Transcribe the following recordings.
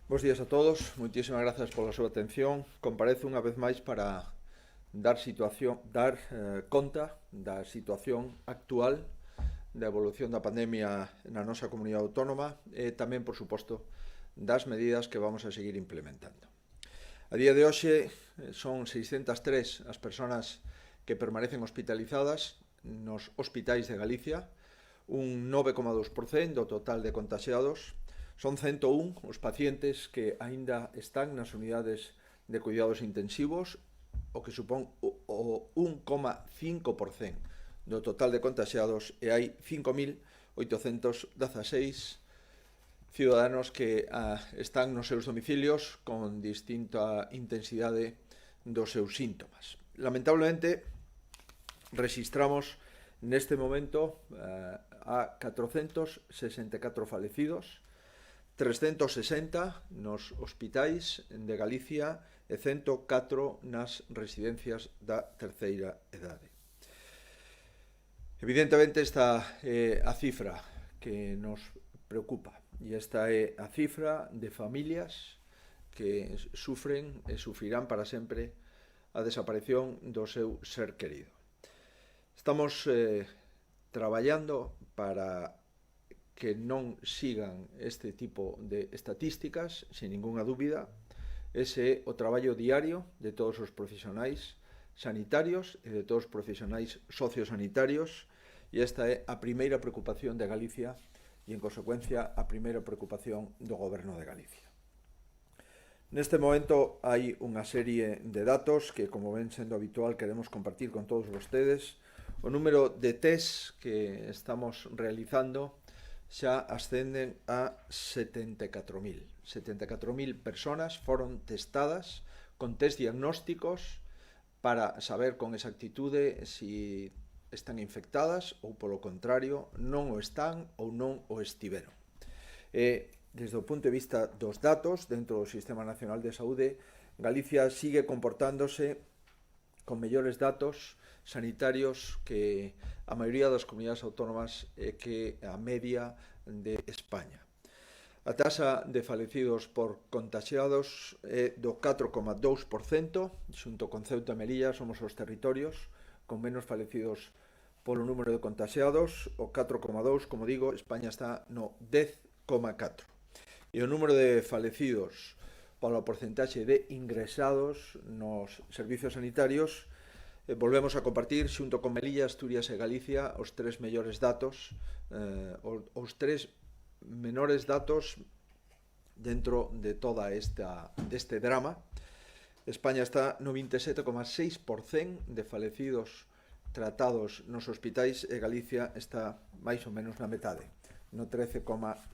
Bos días a todos, moitísimas grazas pola súa atención. Comparezo unha vez máis para dar conta da situación actual da evolución da pandemia na nosa comunidade autónoma e tamén, por suposto, das medidas que vamos a seguir implementando. A día de hoxe son 603 as persoas que permanecen hospitalizadas nos hospitais de Galicia, un 9,2% do total de contagiados. Son 101 os pacientes que aínda están nas unidades de cuidados intensivos, o que supón o 1,5% do total de contagiados, e hai 5.816 ciudadanos que están nos seus domicilios con distinta intensidade dos seus síntomas. Lamentablemente, registramos neste momento a 464 falecidos, 360 nos hospitais de Galicia e 104 nas residencias da terceira idade. Evidentemente esta é a cifra que nos preocupa e esta é a cifra de familias que sufren e sufrirán para sempre a desaparición do seu ser querido. Estamos traballando para que non sigan este tipo de estatísticas, sin ninguna dúbida. Ese é o traballo diario de todos os profesionais sanitarios e de todos os profesionais sociosanitarios, e esta é a primeira preocupación de Galicia e, en consecuencia, a primeira preocupación do Goberno de Galicia. Neste momento hai unha serie de datos que, como ven sendo habitual, queremos compartir con todos vostedes. O número de test que estamos realizando xa ascenden a 74.000. 74.000 personas foron testadas con test diagnósticos para saber con exactitude si están infectadas ou, polo contrario, non o están ou non o estiveron. Desde o punto de vista dos datos, dentro do Sistema Nacional de Saúde, Galicia sigue comportándose con mellores datos sanitarios que a maioría das comunidades autónomas e que a media de España. A taxa de falecidos por contagiados é do 4,2%, xunto con Ceuta e Melilla somos os territorios con menos falecidos polo número de contagiados, o 4,2%, como digo, España está no 10,4%. E o número de falecidos polo porcentaxe de ingresados nos servicios sanitarios, volvemos a compartir xunto con Melilla, Asturias e Galicia os tres mellores datos, os tres menores datos dentro de toda deste drama. España está no 27,6% de falecidos tratados nos hospitais e Galicia está máis ou menos na metade, no 13,7%.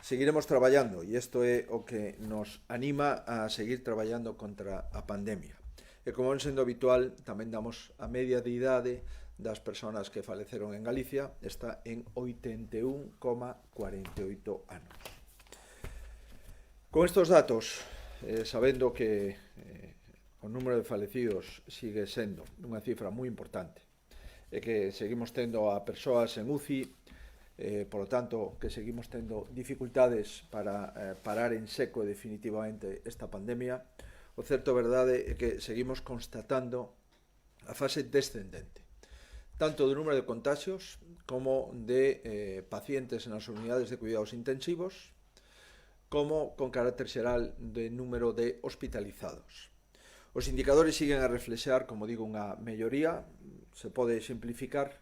Seguiremos traballando e isto é o que nos anima a seguir traballando contra a pandemia. E como ven sendo habitual, tamén damos a media de idade das persoas que faleceron en Galicia, está en 81,48 anos. Con estes datos, sabendo que o número de falecidos sigue sendo unha cifra moi importante e que seguimos tendo a persoas en UCI, por lo tanto, que seguimos tendo dificultades para parar en seco definitivamente esta pandemia, o certo verdade é que seguimos constatando a fase descendente, tanto do número de contagios como de pacientes nas unidades de cuidados intensivos, como con carácter xeral de número de hospitalizados. Os indicadores siguen a reflexar, como digo, unha melloría, se pode simplificar,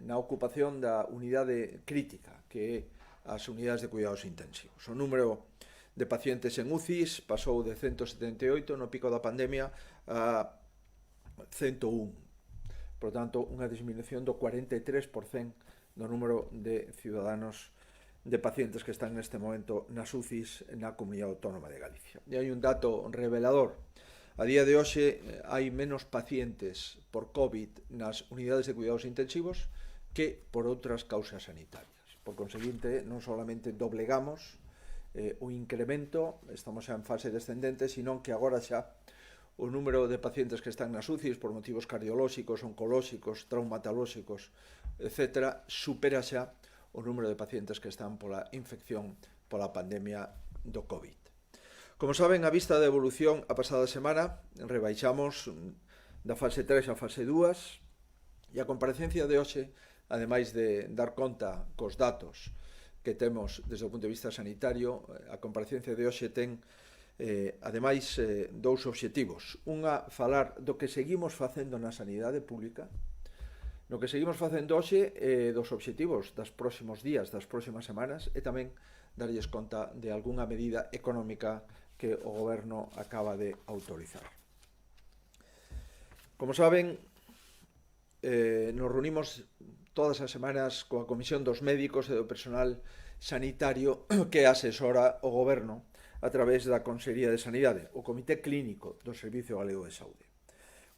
na ocupación da unidade crítica, que é as unidades de cuidados intensivos. O número de pacientes en UCIs pasou de 178 no pico da pandemia a 101. Por tanto, unha disminución do 43% do número de ciudadanos, de pacientes que están neste momento nas UCIs na Comunidade Autónoma de Galicia. E hai un dato revelador. A día de hoxe hai menos pacientes por COVID nas unidades de cuidados intensivos que por outras causas sanitarias. Por conseguinte, non solamente doblegamos o incremento, estamos xa en fase descendente, sino que agora xa o número de pacientes que están nas UCIs por motivos cardiolóxicos, oncolóxicos, traumatolóxicos, etc., supera xa o número de pacientes que están pola infección pola pandemia do COVID. Como saben, a vista da evolución a pasada semana, rebaixamos da fase 3 a fase 2 e a comparecencia de hoxe, ademais de dar conta cos datos que temos desde o punto de vista sanitario, a comparecencia de hoxe ten ademais dous obxectivos. Unha, falar do que seguimos facendo na sanidade pública, no que seguimos facendo hoxe, dos obxectivos dos próximos días, das próximas semanas, e tamén darlles conta de algunha medida económica que o Goberno acaba de autorizar. Como saben, nos reunimos todas as semanas coa Comisión dos Médicos e do Personal Sanitario que asesora o Goberno a través da Consellería de Sanidade, o Comité Clínico do Servicio Galego de Saúde,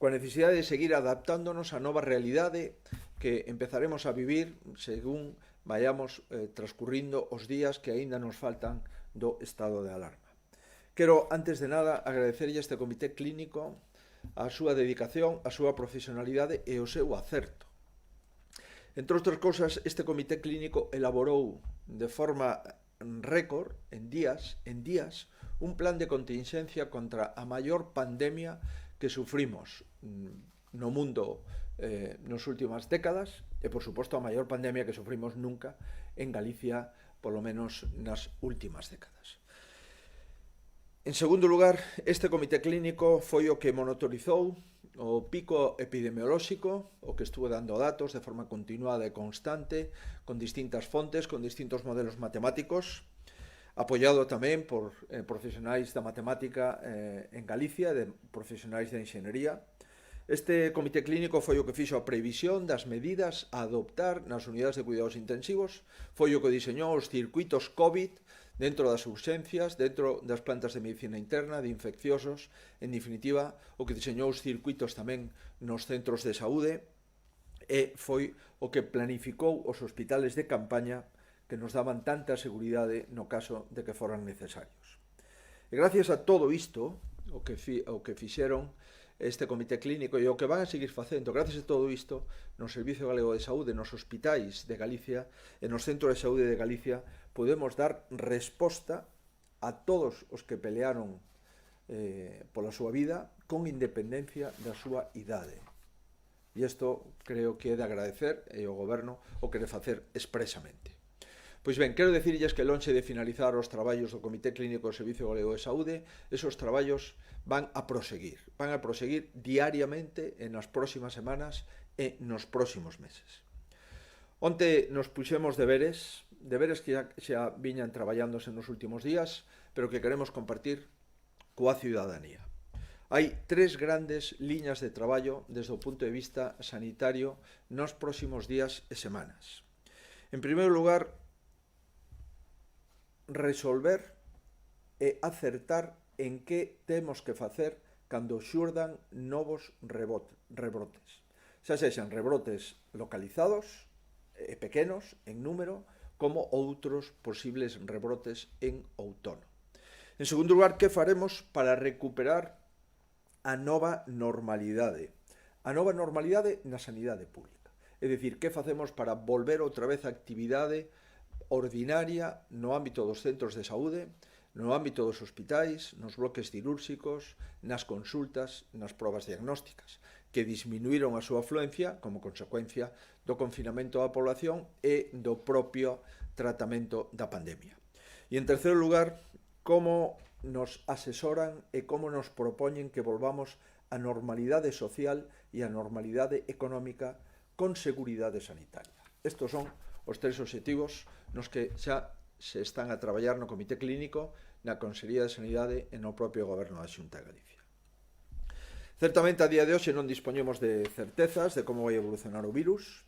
coa necesidade de seguir adaptándonos á nova realidade que empezaremos a vivir según vayamos transcurrindo os días que aínda nos faltan do estado de alarma. Quero, antes de nada, agradecerlle a este Comité Clínico a súa dedicación, a súa profesionalidade e o seu acerto. Entre outras cousas, este Comité Clínico elaborou de forma récord, en días, un plan de contingencia contra a maior pandemia que sufrimos no mundo nas últimas décadas e, por suposto, a maior pandemia que sufrimos nunca en Galicia, polo menos nas últimas décadas. En segundo lugar, este Comité Clínico foi o que monitorizou o pico epidemiolóxico, o que estuvo dando datos de forma continuada e constante, con distintas fontes, con distintos modelos matemáticos, apoiado tamén por profesionais da matemática en Galicia, de profesionais da enxeñería. Este Comité Clínico foi o que fixo a previsión das medidas a adoptar nas unidades de cuidados intensivos, foi o que diseñou os circuitos COVID dentro das urxencias, dentro das plantas de medicina interna, de infecciosos, en definitiva, o que diseñou os circuitos tamén nos centros de saúde e foi o que planificou os hospitales de campaña que nos daban tanta seguridade no caso de que foran necesarios. E gracias a todo isto, o que fixeron este Comité Clínico e o que van a seguir facendo, gracias a todo isto, no Servicio Galego de Saúde, nos hospitais de Galicia e nos centros de saúde de Galicia, podemos dar resposta a todos os que pelearon pola súa vida con independencia da súa idade. E isto creo que é de agradecer e o Goberno o quere facer expresamente. Pois ben, quero dicirlles que lonxe de finalizar os traballos do Comité Clínico do Servicio Galego de Saúde, esos traballos van a proseguir diariamente en as próximas semanas e nos próximos meses. Onte nos puxemos deberes que xa viñan traballándose nos últimos días, pero que queremos compartir coa ciudadanía. Hai tres grandes liñas de traballo desde o punto de vista sanitario nos próximos días e semanas. En primeiro lugar, resolver e acertar en que temos que facer cando xurdan novos rebrotes. Xa sexan rebrotes localizados e pequenos en número, como outros posibles rebrotes en outono. En segundo lugar, que faremos para recuperar a nova normalidade? A nova normalidade na sanidade pública. É dicir, que facemos para volver outra vez a actividade ordinaria no ámbito dos centros de saúde, no ámbito dos hospitais, nos bloques cirúrxicos, nas consultas, nas probas diagnósticas, que disminuíron a súa afluencia como consecuencia do confinamento da población e do propio tratamento da pandemia. E en terceiro lugar, como nos asesoran e como nos propoñen que volvamos á normalidade social e á normalidade económica con seguridade sanitaria. Estos son os tres obxectivos nos que xa se están a traballar no Comité Clínico, na Consellería de Sanidade e no propio Goberno da Xunta de Galicia. Certamente, a día de hoxe non dispoñemos de certezas de como vai evolucionar o virus,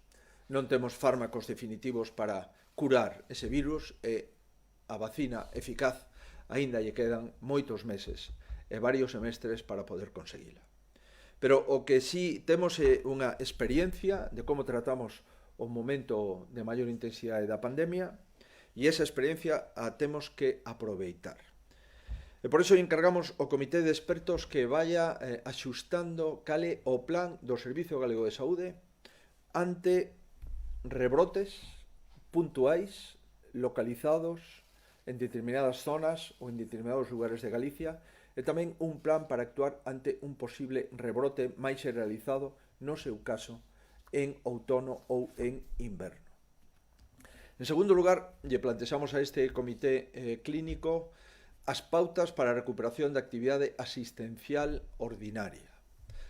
non temos fármacos definitivos para curar ese virus e a vacina eficaz aínda lle quedan moitos meses e varios semestres para poder conseguila. Pero o que sí temos é unha experiencia de como tratamos o momento de maior intensidade da pandemia e esa experiencia a temos que aproveitar. E por iso encargamos ao Comité de Expertos que vaya axustando cale o plan do Servicio Galego de Saúde ante rebrotes puntuais, localizados en determinadas zonas ou en determinados lugares de Galicia, e tamén un plan para actuar ante un posible rebrote máis generalizado, no seu caso, en outono ou en inverno. En segundo lugar, lle plantexamos a este comité clínico as pautas para a recuperación da actividade asistencial ordinaria.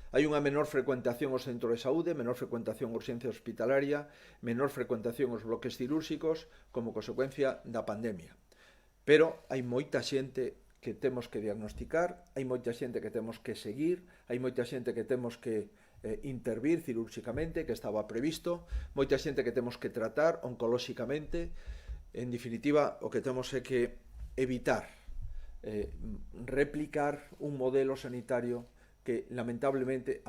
Hai unha menor frecuentación aos centros de saúde, menor frecuentación aos urxencia hospitalaria, menor frecuentación aos bloques cirúrxicos como consecuencia da pandemia. Pero hai moita xente que temos que diagnosticar, hai moita xente que temos que seguir, hai moita xente que temos que intervir cirúrxicamente, que estaba previsto, moita xente que temos que tratar oncolóxicamente. En definitiva, o que temos é que evitar replicar un modelo sanitario que lamentablemente,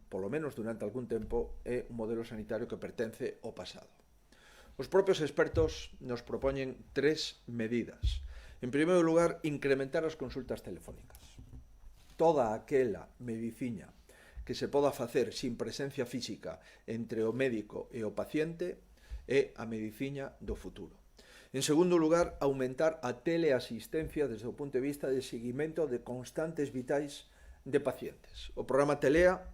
polo menos durante algún tempo, é un modelo sanitario que pertence ao pasado. Os propios expertos nos propoñen 3 medidas. En primeiro lugar, incrementar as consultas telefónicas. Toda aquela medicina que se poda facer sin presencia física entre o médico e o paciente é a medicina do futuro. En segundo lugar, aumentar a teleasistencia desde o punto de vista de seguimento de constantes vitais de pacientes. O programa Telea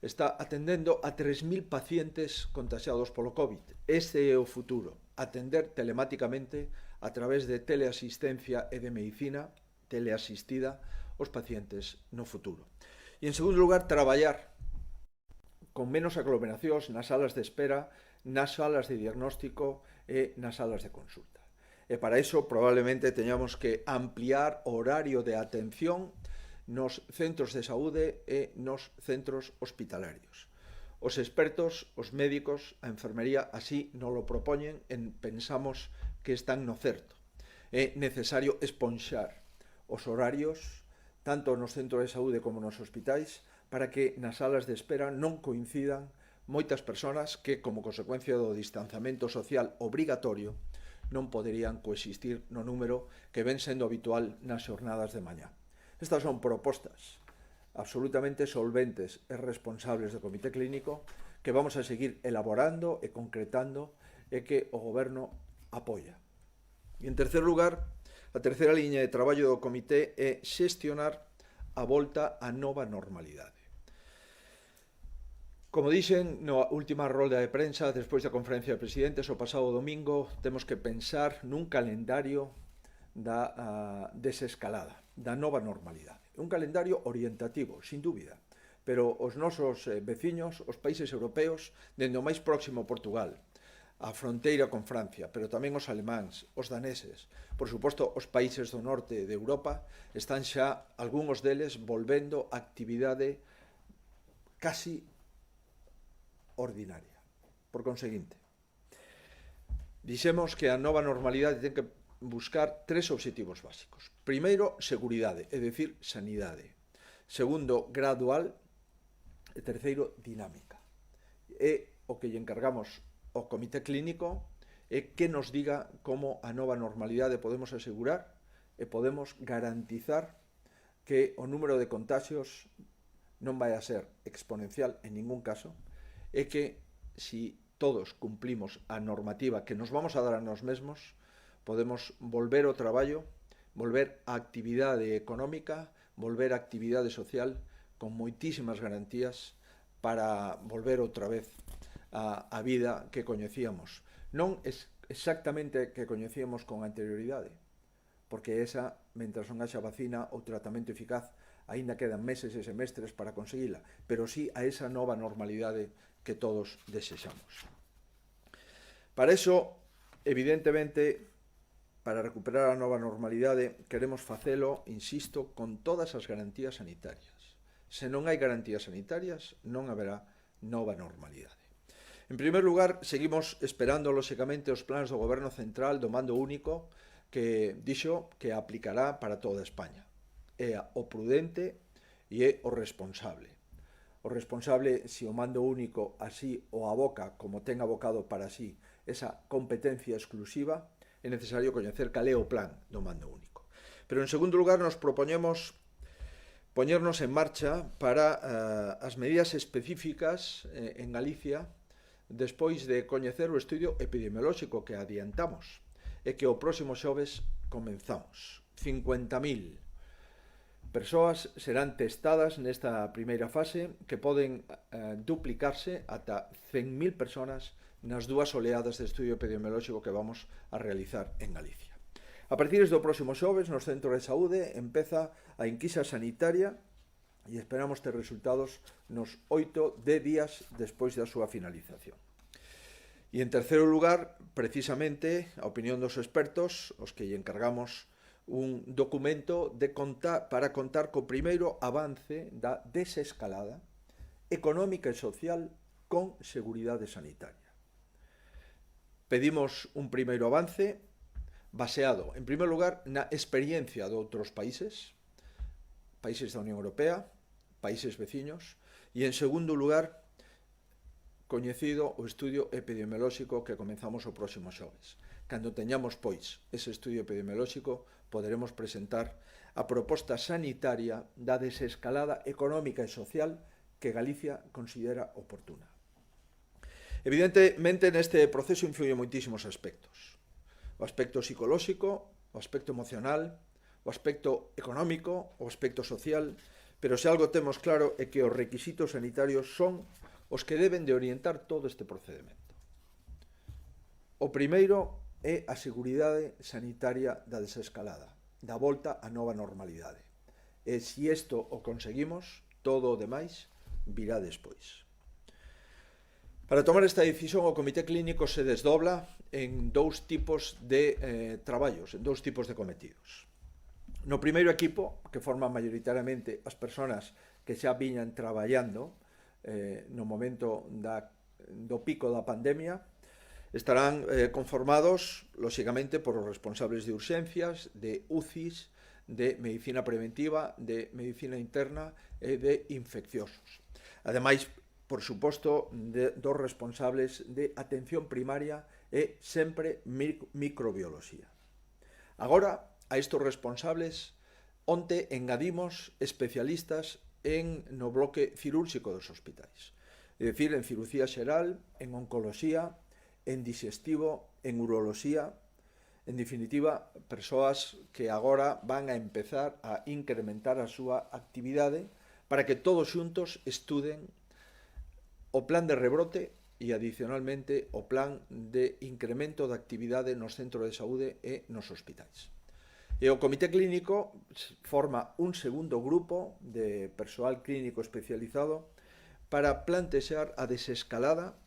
está atendendo a 3.000 pacientes contagiados polo COVID. Este é o futuro, atender telemáticamente a través de teleasistencia e de medicina teleasistida os pacientes no futuro. E, en segundo lugar, traballar con menos aglomeracións nas salas de espera, nas salas de diagnóstico e nas salas de consulta. E para iso probablemente teñamos que ampliar o horario de atención nos centros de saúde e nos centros hospitalarios. Os expertos, os médicos, a enfermería así nos lo propoñen e pensamos que están no certo. É necesario esponxar os horarios tanto nos centros de saúde como nos hospitais, para que nas salas de espera non coincidan moitas persoas que, como consecuencia do distanciamento social obrigatorio, non poderían coexistir no número que ven sendo habitual nas xornadas de mañá. Estas son propostas absolutamente solventes e responsables do Comité Clínico que vamos a seguir elaborando e concretando e que o Goberno apoia. E, en tercer lugar, a terceira liña de traballo do Comité é xestionar a volta á nova normalidade. Como dixen na última rolda de prensa despois da conferencia de presidentes o pasado domingo, temos que pensar nun calendario da desescalada, da nova normalidade. Un calendario orientativo, sin dúbida, pero os nosos veciños, os países europeos, dende o máis próximo Portugal, a fronteira con Francia, pero tamén os alemáns, os daneses, por suposto os países do norte de Europa, están xa algúns deles volvendo a actividade casi ordinaria. Por conseguinte, dixemos que a nova normalidade ten que buscar 3 obxectivos básicos. Primeiro, seguridade, é dicir, sanidade. Segundo, gradual. E terceiro, dinámica. É o que lle encargamos o Comité Clínico é que nos diga como a nova normalidade podemos asegurar e podemos garantizar que o número de contagios non vai a ser exponencial en ningún caso e que si todos cumplimos a normativa que nos vamos a dar a nós mesmos, podemos volver ao traballo, volver á actividade económica, volver á actividade social con moitísimas garantías para volver outra vez a vida que coñecíamos. Non exactamente que coñecíamos con anterioridade, porque esa, mentras non haxa vacina ou tratamento eficaz, aínda quedan meses e semestres para conseguila, pero sí a esa nova normalidade que todos desexamos. Para iso, evidentemente, para recuperar a nova normalidade, queremos facelo, insisto, con todas as garantías sanitarias. Se non hai garantías sanitarias, non haberá nova normalidade. En primer lugar, seguimos esperando, lóxicamente, os plans do Goberno Central do Mando Único que dixo que aplicará para toda España. É o prudente e é o responsable. O responsable, se o Mando Único así o aboca, como ten abocado para sí, esa competencia exclusiva, é necesario coñecer cal é o plan do Mando Único. Pero, en segundo lugar, nos propoñemos poñernos en marcha para as medidas específicas en Galicia despois de coñecer o estudio epidemiolóxico que adiantamos é que o próximo xoves comenzamos. 50.000 persoas serán testadas nesta primeira fase, que poden duplicarse ata 100.000 personas nas dúas oleadas de estudio epidemiolóxico que vamos a realizar en Galicia. A partir do próximo xoves, nos centros de saúde, empeza a enquisa sanitaria e esperamos ter resultados nos 8-10 días despois da súa finalización. E en terceiro lugar, precisamente, a opinión dos expertos, os que lle encargamos un documento para contar co primeiro avance da desescalada económica e social con seguridade sanitaria. Pedimos un primeiro avance baseado, en primeiro lugar, na experiencia de outros países da Unión Europea, países veciños, e en segundo lugar, coñecido o estudio epidemiolóxico que comenzamos o próximo xoves. Cando teñamos, pois, ese estudio epidemiolóxico, poderemos presentar a proposta sanitaria da desescalada económica e social que Galicia considera oportuna. Evidentemente, neste proceso influyen moitísimos aspectos. O aspecto psicolóxico, o aspecto emocional, o aspecto económico, o aspecto social, pero se algo temos claro é que os requisitos sanitarios son os que deben de orientar todo este procedimento. O primeiro é a seguridade sanitaria da desescalada, da volta á nova normalidade. E se isto o conseguimos, todo o demais virá despois. Para tomar esta decisión, o Comité Clínico se desdobla en dous tipos de traballos, en dous tipos de cometidos. No primeiro equipo, que forman maioritariamente as persoas que xa viñan traballando no momento do pico da pandemia, estarán conformados, lóxicamente, por os responsables de urxencias, de UCIs, de medicina preventiva, de medicina interna e de infecciosos. Ademais, por suposto, dos responsables de atención primaria e sempre microbioloxía. Agora, a estos responsables, onte engadimos especialistas no bloque cirúrxico dos hospitais. É dicir, en cirugía xeral, en oncoloxía, en digestivo, en uroloxía, en definitiva, persoas que agora van a empezar a incrementar a súa actividade para que todos xuntos estuden o plan de rebrote e, adicionalmente, o plan de incremento da actividade nos centros de saúde e nos hospitais. E o Comité Clínico forma un segundo grupo de persoal clínico especializado para plantexar a desescalada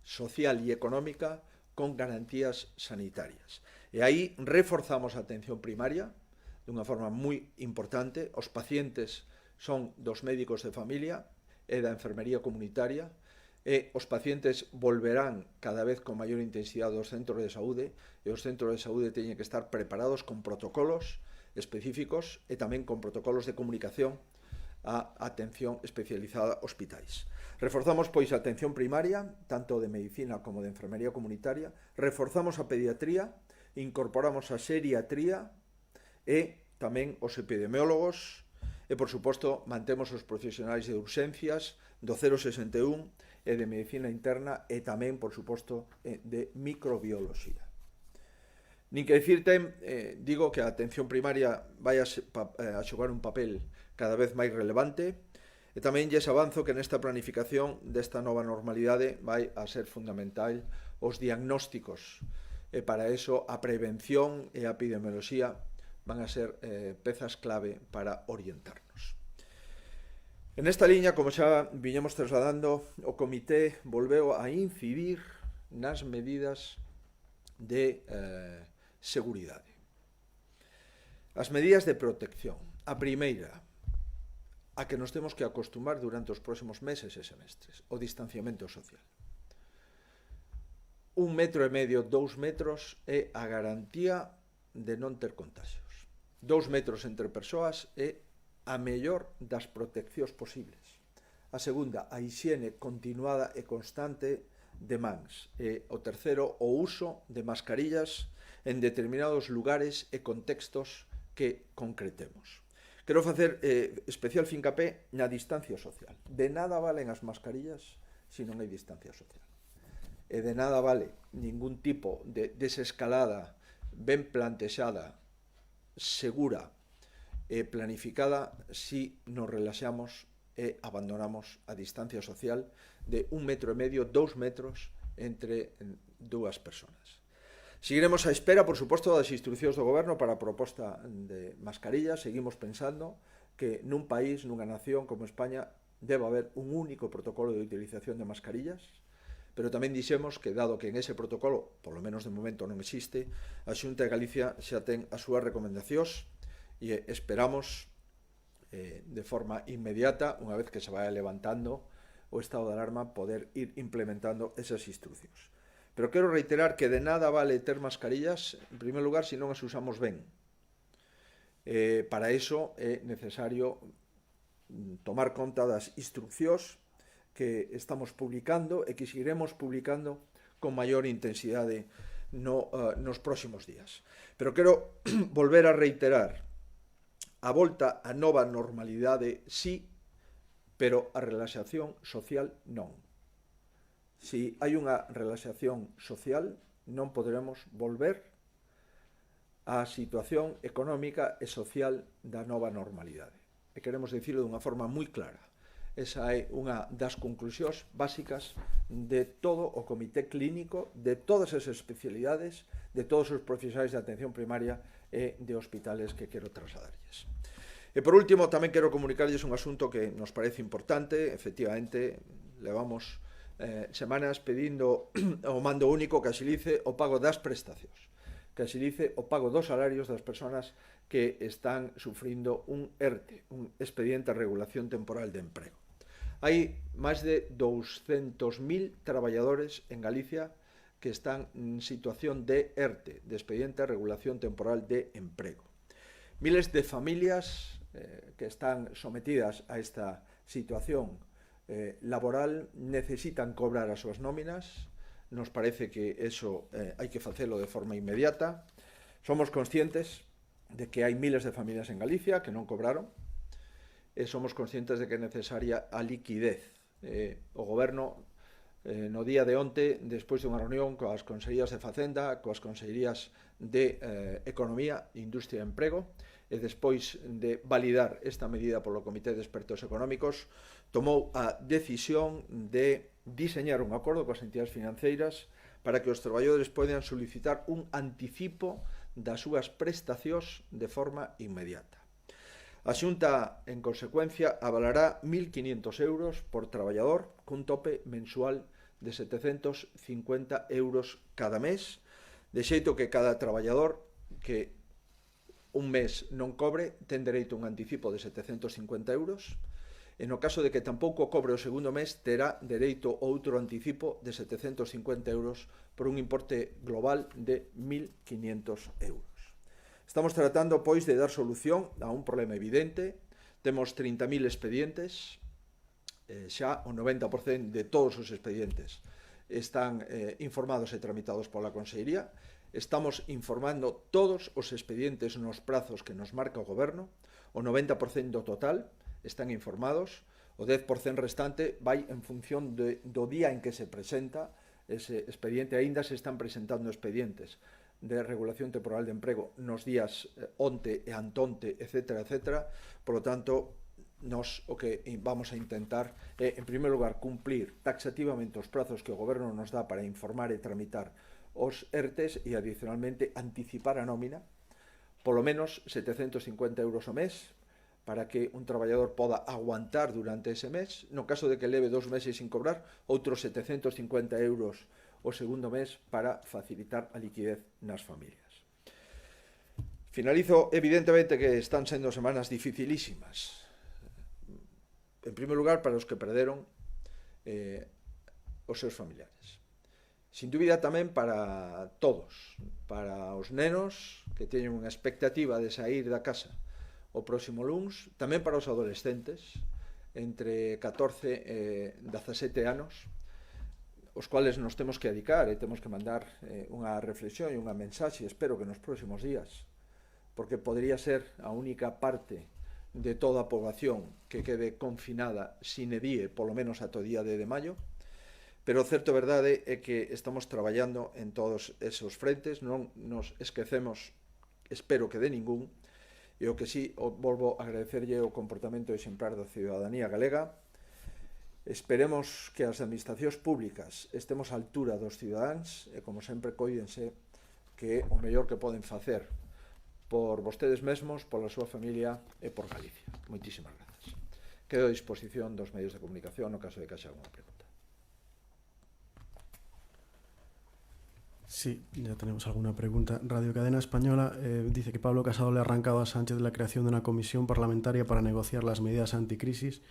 social e económica con garantías sanitarias. E aí reforzamos a atención primaria dunha forma moi importante. Os pacientes son dos médicos de familia e da enfermería comunitaria, e os pacientes volverán cada vez con maior intensidade aos centros de saúde, e os centros de saúde teñen que estar preparados con protocolos específicos e tamén con protocolos de comunicación a atención especializada hospitais. Reforzamos, pois, a atención primaria, tanto de medicina como de enfermería comunitaria, reforzamos a pediatría, incorporamos a xeriatría e tamén os epidemiólogos, e, por suposto, mantemos os profesionais de urxencias, do 061 e de medicina interna e tamén, por suposto, de microbioloxía. Nin que dicirte, digo que a atención primaria vai a xogar un papel cada vez máis relevante, e tamén lles avanzo que nesta planificación desta nova normalidade vai a ser fundamental os diagnósticos, e para eso a prevención e a epidemioloxía van a ser pezas clave para orientarnos. En esta liña, como xa viñemos trasladando, o Comité volveu a incidir nas medidas de seguridade. As medidas de protección. A primeira, a que nos temos que acostumar durante os próximos meses e semestres, o distanciamento social. 1,5 metros, 2 metros é a garantía de non ter contagios. 2 metros entre persoas é a mellor das proteccións posibles. A segunda, a hixiene continuada e constante de mans. E o terceiro, o uso de mascarillas en determinados lugares e contextos que concretemos. Quero facer especial fincapé na distancia social. De nada valen as mascarillas se non hai distancia social. e de nada vale ningún tipo de desescalada ben plantexada, segura e planificada si nos relaxamos e abandonamos a distancia social de 1,5 metros, 2 metros entre dúas persoas. Seguiremos á espera, por suposto, das instruccións do Goberno para a proposta de mascarillas. Seguimos pensando que nun país, nunha nación como España, debe haber un único protocolo de utilización de mascarillas, pero tamén dixemos que, dado que en ese protocolo, polo menos de momento non existe, a Xunta de Galicia xa ten as súas recomendacións e esperamos de forma inmediata, unha vez que se vaya levantando o estado de alarma, poder ir implementando esas instruccións. Pero quero reiterar que de nada vale ter mascarillas, en primer lugar, se non as usamos ben. Para iso é necesario tomar conta das instruccións que estamos publicando e que seguiremos publicando con maior intensidade nos próximos días. Pero quero volver a reiterar: a volta á nova normalidade sí, pero a relaxación social non. Si hai unha relaxación social, non poderemos volver á situación económica e social da nova normalidade. E queremos dicirlo dunha forma moi clara. Esa é unha das conclusións básicas de todo o comité clínico, de todas as especialidades, de todos os profesionais de atención primaria e de hospitales que quero trasladarlles. E por último, tamén quero comunicarlles un asunto que nos parece importante. Efectivamente, levamos semanas pedindo ao mando único que axilice o pago das prestacións, que axilice o pago dos salarios das persoas que están sufrindo un ERTE, un expediente de regulación temporal de emprego. Hai máis de 200.000 traballadores en Galicia que están en situación de ERTE, de expediente de regulación temporal de emprego. Miles de familias que están sometidas a esta situación laboral necesitan cobrar as súas nóminas. Nos parece que eso hai que facelo de forma inmediata. Somos conscientes de que hai miles de familias en Galicia que non cobraron e somos conscientes de que é necesaria a liquidez. O Goberno, no día de onte, despois de unha reunión coas Consellerías de Facenda, coas Consellerías de Economía, Industria e Emprego, e despois de validar esta medida polo Comité de Expertos Económicos, tomou a decisión de diseñar un acordo coas entidades financeiras para que os traballadores podan solicitar un anticipo das súas prestacións de forma inmediata. A Xunta, en consecuencia, avalará 1.500 euros por traballador, cun tope mensual de 750 euros cada mes, de xeito que cada traballador que un mes non cobre ten dereito a un anticipo de 750 euros, e no caso de que tampouco cobre o segundo mes terá dereito a outro anticipo de 750 euros por un importe global de 1.500 euros. Estamos tratando, pois, de dar solución a un problema evidente. Temos 30.000 expedientes, xa o 90% de todos os expedientes están informados e tramitados pola Consellería. Estamos informando todos os expedientes nos prazos que nos marca o Goberno. O 90% do total están informados. O 10% restante vai en función do día en que se presenta ese expediente. Aínda se están presentando expedientes de regulación temporal de emprego nos días onte e antonte, etc. Por lo tanto, nos o que vamos a intentar é, en primeiro lugar, cumplir taxativamente os prazos que o Goberno nos dá para informar e tramitar os ERTES e, adicionalmente, anticipar a nómina, polo menos 750 euros ao mes, para que un traballador poda aguantar durante ese mes. No caso de que leve 2 meses sin cobrar, outros 750 euros o segundo mes para facilitar a liquidez nas familias. Finalizo, evidentemente, que están sendo semanas dificilísimas. En primeiro lugar, para os que perderon os seus familiares. Sin dúbida tamén para todos, para os nenos que teñen unha expectativa de sair da casa o próximo luns, tamén para os adolescentes entre 14 e 17 anos, os cuales nos temos que dedicar e temos que mandar unha reflexión e unha mensaxe, espero que nos próximos días, porque podría ser a única parte de toda a poboación que quede confinada sine die, polo menos ata o día de maio, pero certo verdade é que estamos traballando en todos esos frentes, non nos esquecemos, espero que de ningún, e o que sí, volvo a agradecerlle o comportamento exemplar da ciudadanía galega. Esperemos que as administracións públicas estemos á altura dos cidadáns e, como sempre, coídense que o mellor que poden facer por vostedes mesmos, pola súa familia e por Galicia. Moitísimas grazas. Quedo a disposición dos medios de comunicación no caso de que haxa alguna pregunta. Sí, ya tenemos alguna pregunta. Radio Cadena Española dice que Pablo Casado le ha arrancado a Sánchez la creación de una comisión parlamentaria para negociar las medidas anticrisis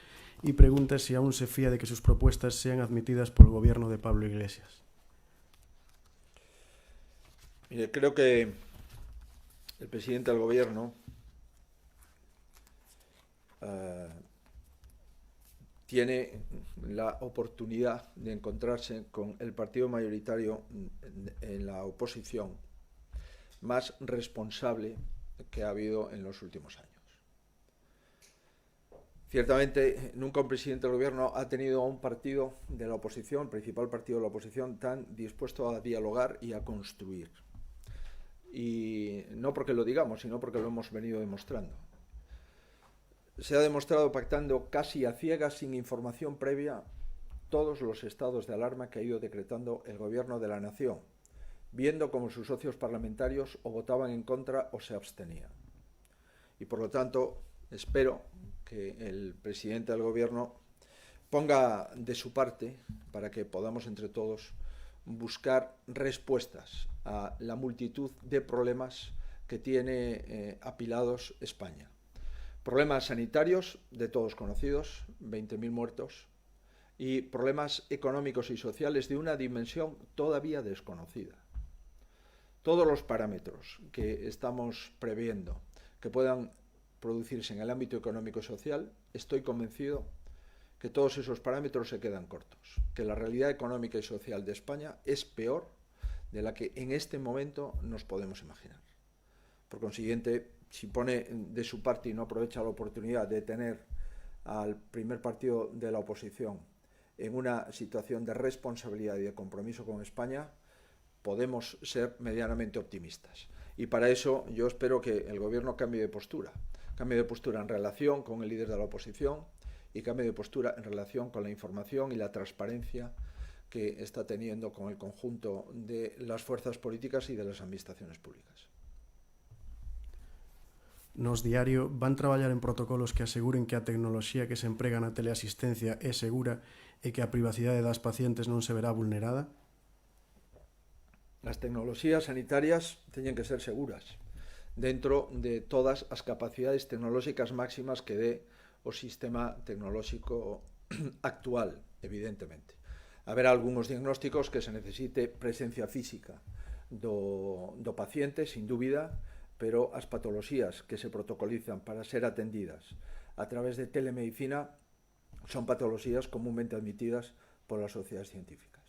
y pregunta si aún se fía de que sus propuestas sean admitidas por el gobierno de Pablo Iglesias. Mire, creo que el presidente del gobierno tiene la oportunidad de encontrarse con el partido mayoritario en la oposición más responsable que ha habido en los últimos años. Ciertamente, nunca un presidente del gobierno ha tenido a un partido de la oposición, el principal partido de la oposición, tan dispuesto a dialogar y a construir. Y no porque lo digamos, sino porque lo hemos venido demostrando. Se ha demostrado pactando casi a ciegas, sin información previa, todos los estados de alarma que ha ido decretando el gobierno de la nación, viendo cómo sus socios parlamentarios o votaban en contra o se abstenían. Y por lo tanto, espero que el presidente del gobierno ponga de su parte para que podamos entre todos buscar respuestas a la multitud de problemas que tiene apilados España. Problemas sanitarios de todos conocidos, 20.000 muertos, y problemas económicos y sociales de una dimensión todavía desconocida. Todos los parámetros que estamos previendo que puedan producirse en el ámbito económico y social, estoy convencido que todos esos parámetros se quedan cortos, que la realidad económica y social de España es peor de la que en este momento nos podemos imaginar. Por consiguiente, si pone de su parte y no aprovecha la oportunidad de tener al primer partido de la oposición en una situación de responsabilidad y de compromiso con España, podemos ser medianamente optimistas. Y para eso yo espero que el gobierno cambie de postura en relación con el líder de la oposición y cambie de postura en relación con la información y la transparencia que está teniendo con el conjunto de las fuerzas políticas y de las administraciones públicas. Nos Diario van traballar en protocolos que aseguren que a tecnoloxía que se emprega na teleasistencia é segura e que a privacidade das pacientes non se verá vulnerada? As tecnoloxías sanitarias teñen que ser seguras dentro de todas as capacidades tecnolóxicas máximas que dé o sistema tecnolóxico actual, evidentemente. Haberá algúns diagnósticos que se necesite presencia física do paciente, sin dúbida, pero as patoloxías que se protocolizan para ser atendidas a través de telemedicina son patoloxías comúnmente admitidas polas sociedades científicas.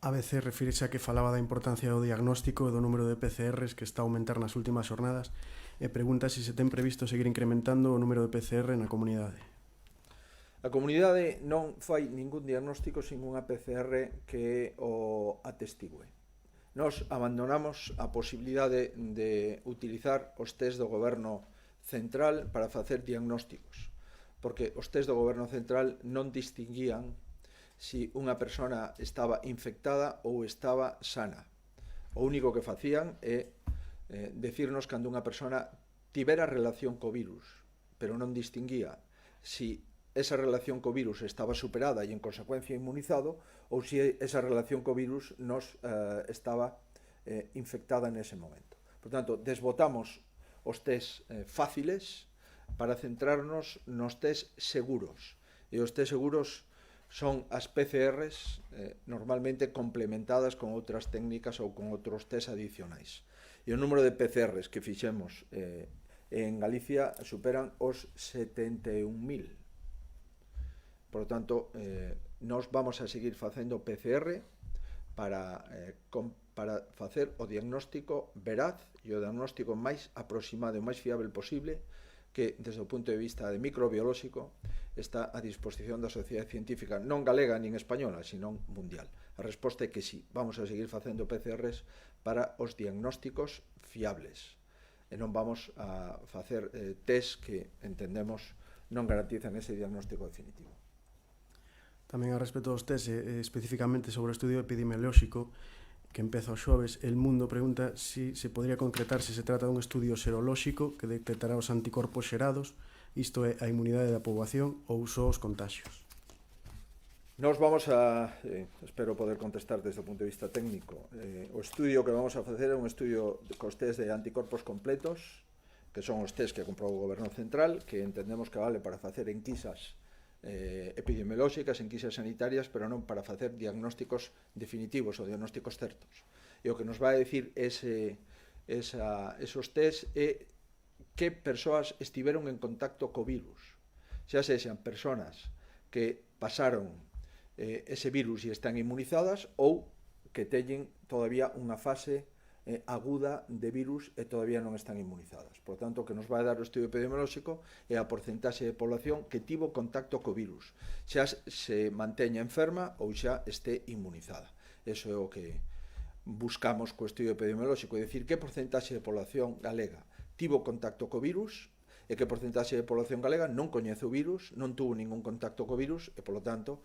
ABC refírese a que falaba da importancia do diagnóstico e do número de PCRs que está a aumentar nas últimas xornadas e pregunta se ten previsto seguir incrementando o número de PCR na comunidade. A comunidade non fai ningún diagnóstico sin unha PCR que o atestigue. Nos abandonamos a posibilidade de utilizar os test do goberno central para facer diagnósticos, porque os test do goberno central non distinguían si unha persona estaba infectada ou estaba sana. O único que facían é decirnos cando unha persona tivera relación co virus, pero non distinguía si esa relación co virus estaba superada e en consecuencia inmunizado ou si esa relación co virus nos estaba infectada nese momento. Por tanto, desbotamos os test fáciles para centrarnos nos test seguros. E os test seguros son as PCRs normalmente complementadas con outras técnicas ou con outros test adicionais. E o número de PCRs que fixemos en Galicia superan os 71.000. Por lo tanto, nos vamos a seguir facendo PCR para facer o diagnóstico veraz e o diagnóstico máis aproximado e máis fiable posible que, desde o punto de vista de microbiolóxico, está a disposición da sociedade científica non galega nin española, sino mundial. A resposta é que sí, vamos a seguir facendo PCRs para os diagnósticos fiables e non vamos a facer test que entendemos non garantizan ese diagnóstico definitivo. Tamén a respecto dos test, especificamente sobre o estudio epidemiolóxico que empeza o xoves, El Mundo pregunta si se podría concretar se se trata dun estudio serolóxico que detectará os anticorpos xerados, isto é, a inmunidade da poboación ou só os contaxios. Nos vamos a, espero poder contestar desde o punto de vista técnico, o estudio que vamos a facer é un estudio cos test de anticorpos completos, que son os test que comprou o Goberno Central, que entendemos que vale para facer enquisas epidemiolóxicas, enquisas sanitarias, pero non para facer diagnósticos definitivos ou diagnósticos certos. E o que nos vai a decir esos test é que persoas estiveron en contacto co virus, xa sexan persoas que pasaron ese virus e están inmunizadas ou que teñen todavía unha fase aguda de virus e todavía non están inmunizadas. Por tanto, o que nos vai dar o estudio epidemiolóxico é a porcentaxe de población que tivo contacto co virus, xa se manteña enferma ou xa este inmunizada. Eso é o que buscamos co estudio epidemiolóxico, é dicir, que porcentaxe de población galega tivo contacto co virus e que porcentaxe de población galega non coñece o virus, non tuvo ningún contacto co virus e, polo tanto,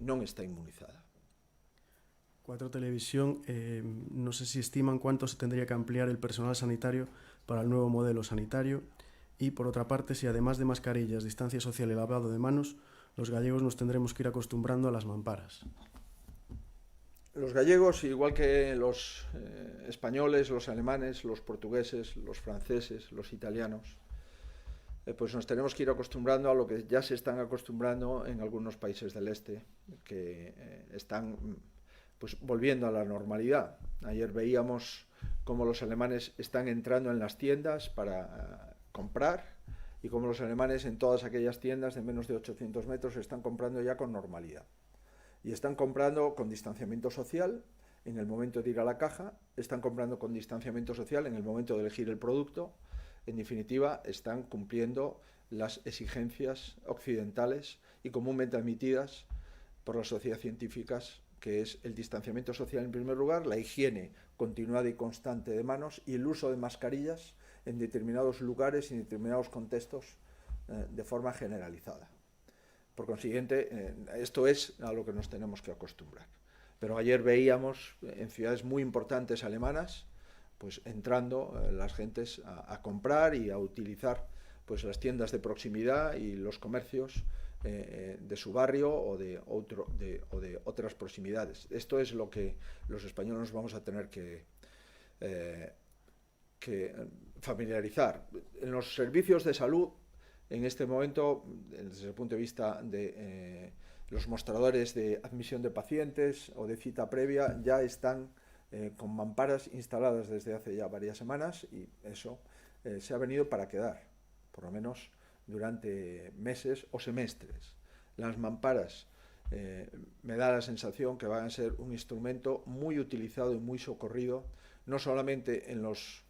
non está inmunizada. 4 Televisión, no sé si estiman cuánto se tendría que ampliar el personal sanitario para el nuevo modelo sanitario y, por otra parte, si además de mascarillas, distancia social y lavado de manos, los gallegos nos tendremos que ir acostumbrando a las mamparas. Los gallegos, igual que los españoles, los alemanes, los portugueses, los franceses, los italianos, pues nos tenemos que ir acostumbrando a lo que ya se están acostumbrando en algunos países del este, que están pues volviendo a la normalidad. Ayer veíamos cómo los alemanes están entrando en las tiendas para comprar y cómo los alemanes en todas aquellas tiendas de menos de 800 metros están comprando ya con normalidad. Y están comprando con distanciamiento social en el momento de ir a la caja, están comprando con distanciamiento social en el momento de elegir el producto. En definitiva, están cumpliendo las exigencias occidentales y comúnmente admitidas por las sociedades científicas, que es el distanciamiento social en primer lugar, la higiene continuada y constante de manos y el uso de mascarillas en determinados lugares y en determinados contextos de forma generalizada. Por consiguiente, esto es a lo que nos tenemos que acostumbrar. Pero ayer veíamos en ciudades muy importantes alemanas, pues entrando las gentes a comprar y a utilizar pues las tiendas de proximidad y los comercios de su barrio o de otras proximidades. Esto es lo que los españoles nos vamos a tener que familiarizar. En los servicios de salud, en este momento, desde el punto de vista de los mostradores de admisión de pacientes o de cita previa, ya están con mamparas instaladas desde hace ya varias semanas y eso se ha venido para quedar, por lo menos durante meses o semestres. Las mamparas me da la sensación que van a ser un instrumento muy utilizado y muy socorrido, no solamente en los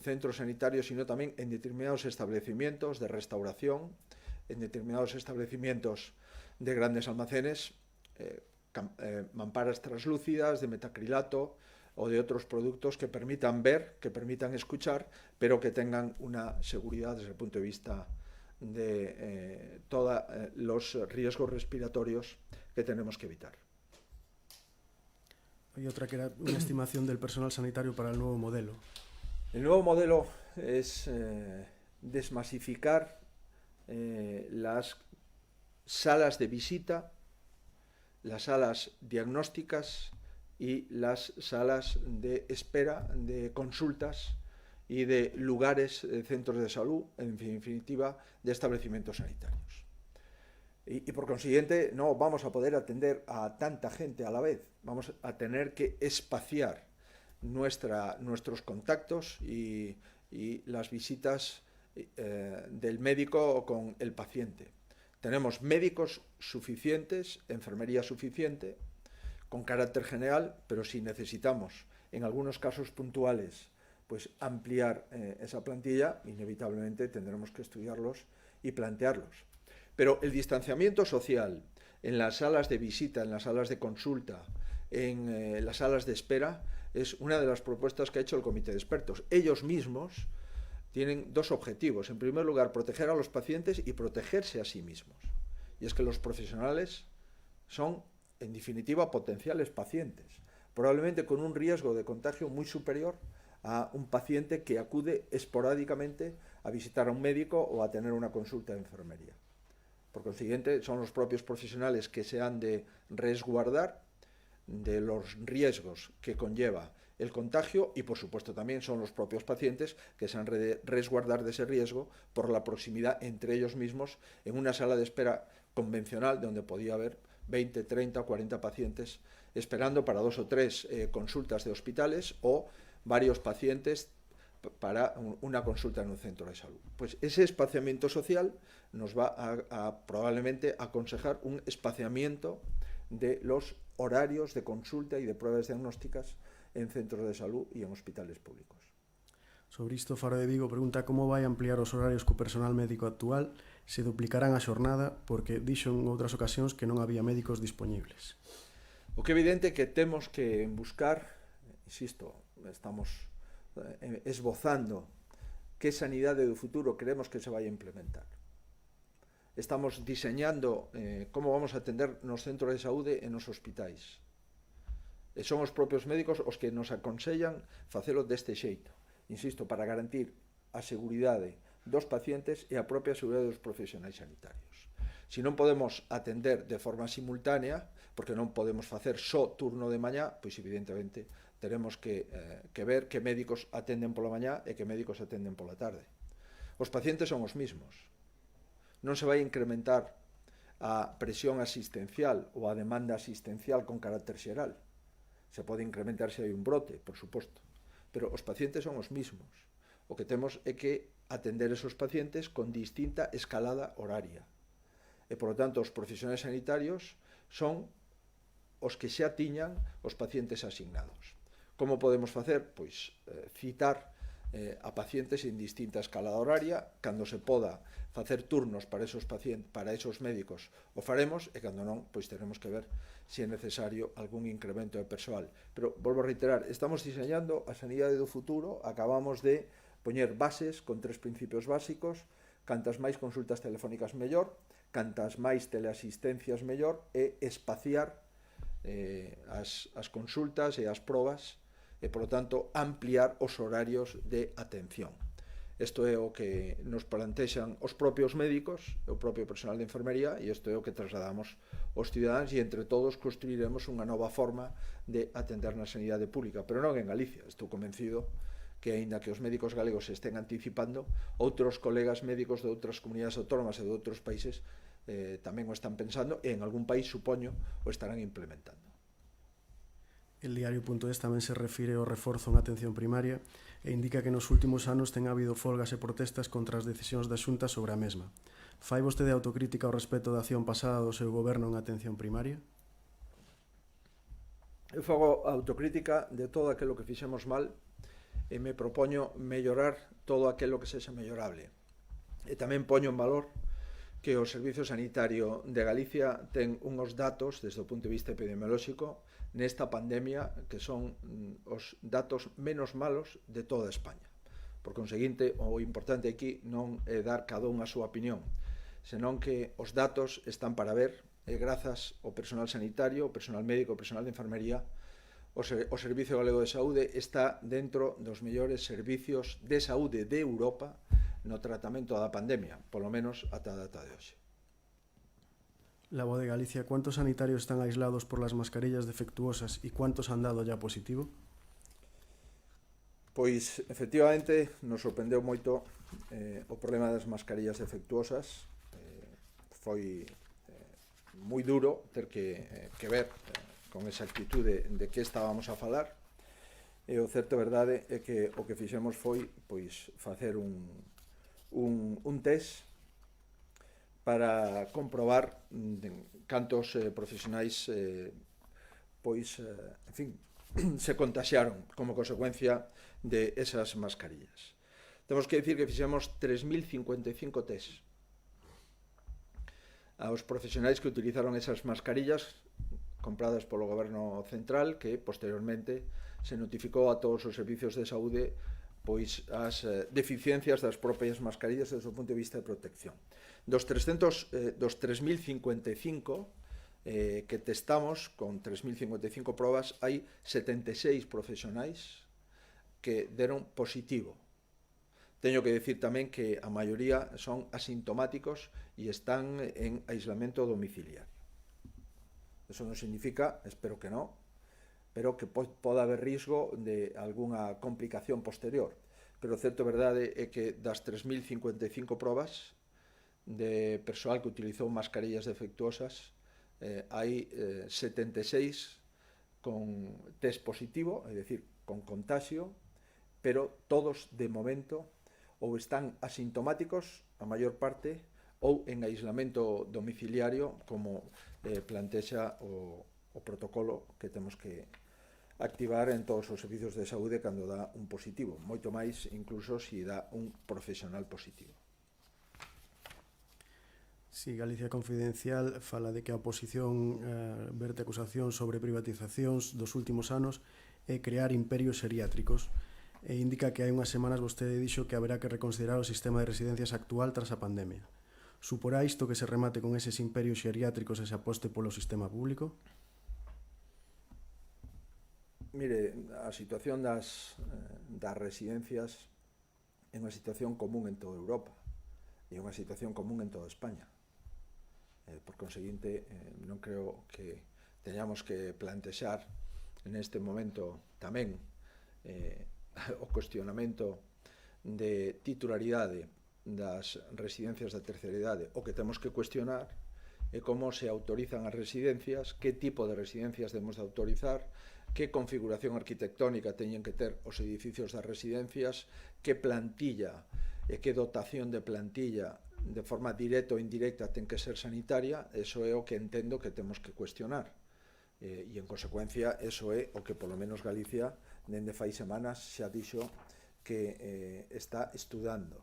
centros sanitarios, sino también en determinados establecimientos de restauración, en determinados establecimientos de grandes almacenes, mamparas translúcidas de metacrilato o de otros productos que permitan ver, que permitan escuchar, pero que tengan una seguridad desde el punto de vista de todos los riesgos respiratorios que tenemos que evitar. Y otra que era una estimación del personal sanitario para el nuevo modelo. El nuevo modelo es desmasificar las salas de visita, las salas diagnósticas y las salas de espera de consultas y de lugares, centros de salud, en definitiva, de establecimientos sanitarios. Y por consiguiente no vamos a poder atender a tanta gente a la vez, vamos a tener que espaciar nuestros contactos y las visitas del médico con el paciente. Tenemos médicos suficientes, enfermería suficiente, con carácter general, pero si necesitamos, en algunos casos puntuales, pues ampliar esa plantilla, inevitablemente tendremos que estudiarlos y plantearlos. Pero el distanciamiento social en las salas de visita, en las salas de consulta, en las salas de espera, es una de las propuestas que ha hecho el comité de expertos. Ellos mismos tienen dos objetivos. En primer lugar, proteger a los pacientes y protegerse a sí mismos. Y es que los profesionales son, en definitiva, potenciales pacientes, probablemente con un riesgo de contagio muy superior a un paciente que acude esporádicamente a visitar a un médico o a tener una consulta de enfermería. Por consiguiente, son los propios profesionales que se han de resguardar de los riesgos que conlleva el contagio y, por supuesto, también son los propios pacientes que se han de resguardar de ese riesgo por la proximidad entre ellos mismos en una sala de espera convencional donde podía haber 20, 30 o 40 pacientes esperando para 2 o 3 consultas de hospitales o varios pacientes para una consulta en un centro de salud. Pues ese espaciamiento social nos va a probablemente aconsejar un espaciamiento de los horarios de consulta y de pruebas diagnósticas en centros de salud y en hospitales públicos. Sobre isto, Faro de Vigo pregunta como vai ampliar os horarios co personal médico actual, se duplicarán a xornada, porque dixo en outras ocasións que non había médicos dispoñibles. O que é evidente que temos que buscar, insisto, estamos esbozando que sanidade do futuro queremos que se vai a implementar. Estamos diseñando como vamos a atender nos centros de saúde e nos hospitais. E son os propios médicos os que nos aconsellan facelo deste xeito. Insisto, para garantir a seguridade dos pacientes e a propia seguridade dos profesionais sanitarios. Se non podemos atender de forma simultánea, porque non podemos facer só turno de mañá, pois evidentemente teremos que ver que médicos atenden pola mañá e que médicos atenden pola tarde. Os pacientes son os mismos. Non se vai incrementar a presión asistencial ou a demanda asistencial con carácter xeral. Se pode incrementar se hai un brote, por suposto, pero os pacientes son os mismos. O que temos é que atender esos pacientes con distinta escalada horaria. E, por lo tanto, os profesionais sanitarios son os que xa tiñan os pacientes asignados. Como podemos facer? Pois citar a pacientes en distinta escalada horaria. Cando se poda facer turnos para esos pacientes, para esos médicos, o faremos, e cando non, pois teremos que ver se é necesario algún incremento de persoal. Pero, volvo a reiterar, estamos diseñando a sanidade do futuro, acabamos de poñer bases con 3 principios básicos: cantas máis consultas telefónicas mellor, cantas máis teleasistencias mellor, e espaciar as consultas e as probas, e, por lo tanto, ampliar os horarios de atención. Isto é o que nos plantexan os propios médicos, o propio personal de enfermería, e isto é o que trasladamos aos cidadáns, e entre todos construiremos unha nova forma de atender na sanidade pública, pero non en Galicia. Estou convencido que, aínda que os médicos galegos se estén anticipando, outros colegas médicos de outras comunidades autónomas e de outros países tamén o están pensando, e en algún país, supoño, o estarán implementando. El diario.es tamén se refire ao reforzo na atención primaria e indica que nos últimos anos ten habido folgas e protestas contra as decisións da Xunta sobre a mesma. Fai vostede autocrítica ao respecto da acción pasada do seu goberno en atención primaria? Eu fago autocrítica de todo aquilo que fixemos mal e me propoño mellorar todo aquilo que sexa mellorable. E tamén poño en valor que o Servicio Sanitario de Galicia ten unhos datos, desde o punto de vista epidemiolóxico, nesta pandemia, que son os datos menos malos de toda España. Por conseguinte, o importante aquí non é dar cada un a súa opinión, senón que os datos están para ver, e grazas ao personal sanitario, ao personal médico, ao personal de enfermería, o Servicio Galego de Saúde está dentro dos mellores servicios de saúde de Europa no tratamento da pandemia, polo menos ata a data de hoxe. La Voz de Galicia, ¿cuántos sanitarios están aislados por las mascarillas defectuosas y cuántos han dado ya positivo? Pois, efectivamente, nos sorprendeu moito o problema das mascarillas defectuosas. Foi moi duro ter que ver con exactitude de que estábamos a falar. E o certo verdade é que o que fixemos foi pois facer un test para comprobar cantos profesionais pois, en fin, se contagiaron como consecuencia de esas mascarillas. Temos que decir que fixemos 3.055 tests aos profesionais que utilizaron esas mascarillas compradas polo goberno central, que posteriormente se notificou a todos os servicios de saúde pois as deficiencias das propias mascarillas desde o punto de vista de protección. Dos 3.055 que testamos con 3.055 probas, hai 76 profesionais que deron positivo. Teño que decir tamén que a maioría son asintomáticos e están en aislamiento domiciliario. Eso non significa, espero que non, pero que poda haber risco de algunha complicación posterior. Pero o certo verdade é que das 3.055 probas de persoal que utilizou mascarillas defectuosas, hai 76 con test positivo, é dicir, con contagio, pero todos de momento ou están asintomáticos, a maior parte, ou en aislamento domiciliario, como plantexa o protocolo que temos que activar en todos os servicios de saúde cando dá un positivo, moito máis incluso se dá un profesional positivo. Si, Galicia Confidencial fala de que a oposición verte acusacións sobre privatizacións dos últimos anos e crear imperios xeriátricos, e indica que hai unhas semanas vostede dixo que haberá que reconsiderar o sistema de residencias actual tras a pandemia. Suporá isto que se remate con eses imperios xeriátricos e se aposte polo sistema público? Mire, a situación das residencias é unha situación común en toda Europa e é unha situación común en toda España. Por conseguinte, non creo que teñamos que plantexar neste momento tamén o cuestionamento de titularidade das residencias da terceira idade. O que temos que cuestionar é como se autorizan as residencias, que tipo de residencias debemos de autorizar, que configuración arquitectónica teñen que ter os edificios das residencias, que plantilla e que dotación de plantilla de forma directa ou indirecta ten que ser sanitaria. Eso é o que entendo que temos que cuestionar. E, en consecuencia, eso é o que, polo menos, Galicia, dende fai semanas, xa dixo que está estudando.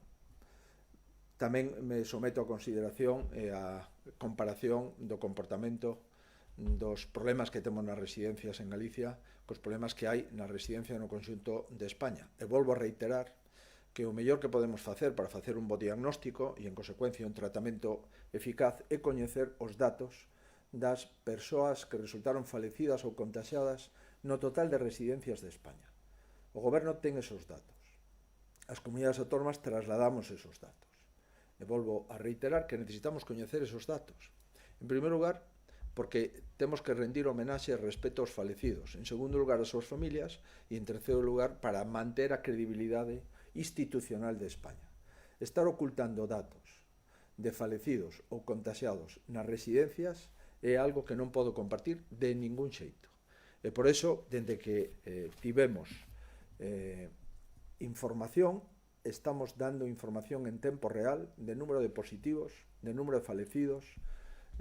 Tamén me someto a consideración e a comparación do comportamento dos problemas que temos nas residencias en Galicia cos problemas que hai na residencia no conxunto de España. E volvo a reiterar que o mellor que podemos facer para facer un bo diagnóstico e, en consecuencia, un tratamento eficaz é coñecer os datos das persoas que resultaron falecidas ou contagiadas no total de residencias de España. O goberno ten esos datos. As comunidades autónomas trasladamos esos datos. E volvo a reiterar que necesitamos coñecer esos datos. En primeiro lugar, porque temos que rendir homenaxe e respeto aos falecidos. En segundo lugar, as súas familias. E en terceiro lugar, para manter a credibilidade institucional de España. Estar ocultando datos de falecidos ou contagiados nas residencias é algo que non podo compartir de ningún xeito. E por iso, dende que tivemos información, estamos dando información en tempo real de número de positivos, de número de falecidos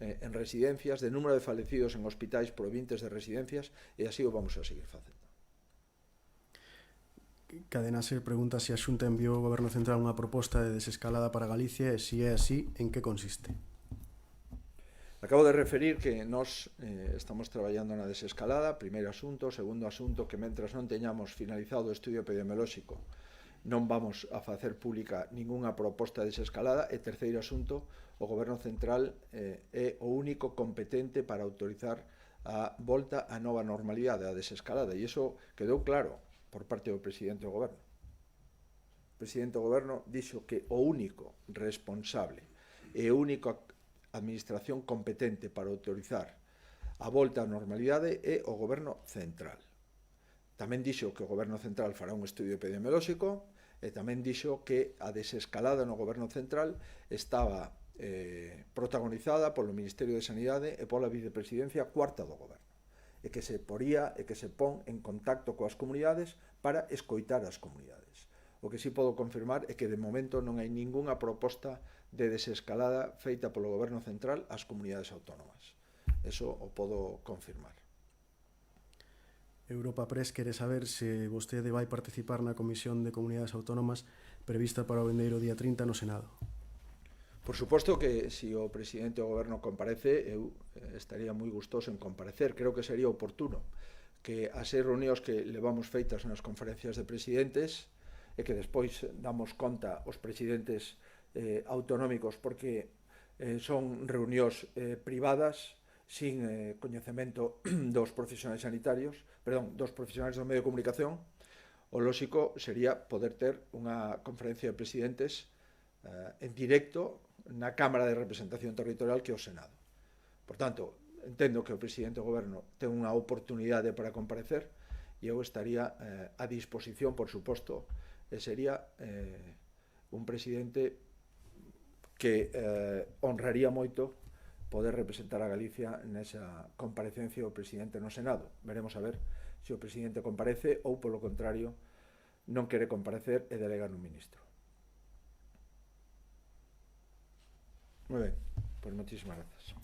en residencias, de número de falecidos en hospitais provintes de residencias, e así o vamos a seguir facendo. Cadena Ser pregunta se a Xunta enviou ao Goberno Central unha proposta de desescalada para Galicia e, se é así, en que consiste? Acabo de referir que nós estamos traballando na desescalada, primeiro asunto. Segundo asunto, que mentras non teñamos finalizado o estudio epidemiolóxico non vamos a facer pública ningunha proposta de desescalada. E terceiro asunto, o Goberno Central é o único competente para autorizar a volta á nova normalidade, a desescalada, e iso quedou claro por parte do presidente do goberno. O presidente do goberno dixo que o único responsable e a única administración competente para autorizar a volta á normalidade é o goberno central. Tamén dixo que o goberno central fará un estudio epidemiolóxico e tamén dixo que a desescalada no goberno central estaba protagonizada polo Ministerio de Sanidade e pola vicepresidencia cuarta do goberno, e que se poría e que se pon en contacto coas comunidades para escoitar as comunidades. O que sí podo confirmar é que de momento non hai ningunha proposta de desescalada feita polo Goberno Central ás comunidades autónomas. Eso o podo confirmar. Europa Press quere saber se vostede vai participar na Comisión de Comunidades Autónomas prevista para o vindeiro día 30 no Senado. Por suposto que se o presidente do goberno comparece, eu estaría moi gustoso en comparecer. Creo que sería oportuno que as 6 reunións que levamos feitas nas conferencias de presidentes e que despois damos conta aos presidentes autonómicos, porque son reunións privadas sin coñecemento dos profesionais sanitarios, dos profesionais do medio de comunicación. O lóxico sería poder ter unha conferencia de presidentes en directo na Cámara de Representación Territorial, que é o Senado. Por tanto, entendo que o presidente do goberno ten unha oportunidade para comparecer e eu estaría a disposición, por suposto, e sería un presidente que honraría moito poder representar a Galicia nesa comparecencia do presidente no Senado. Veremos a ver se o presidente comparece ou, polo contrario, non quere comparecer e delega no ministro. Moi ben, pois moitísimas grazas.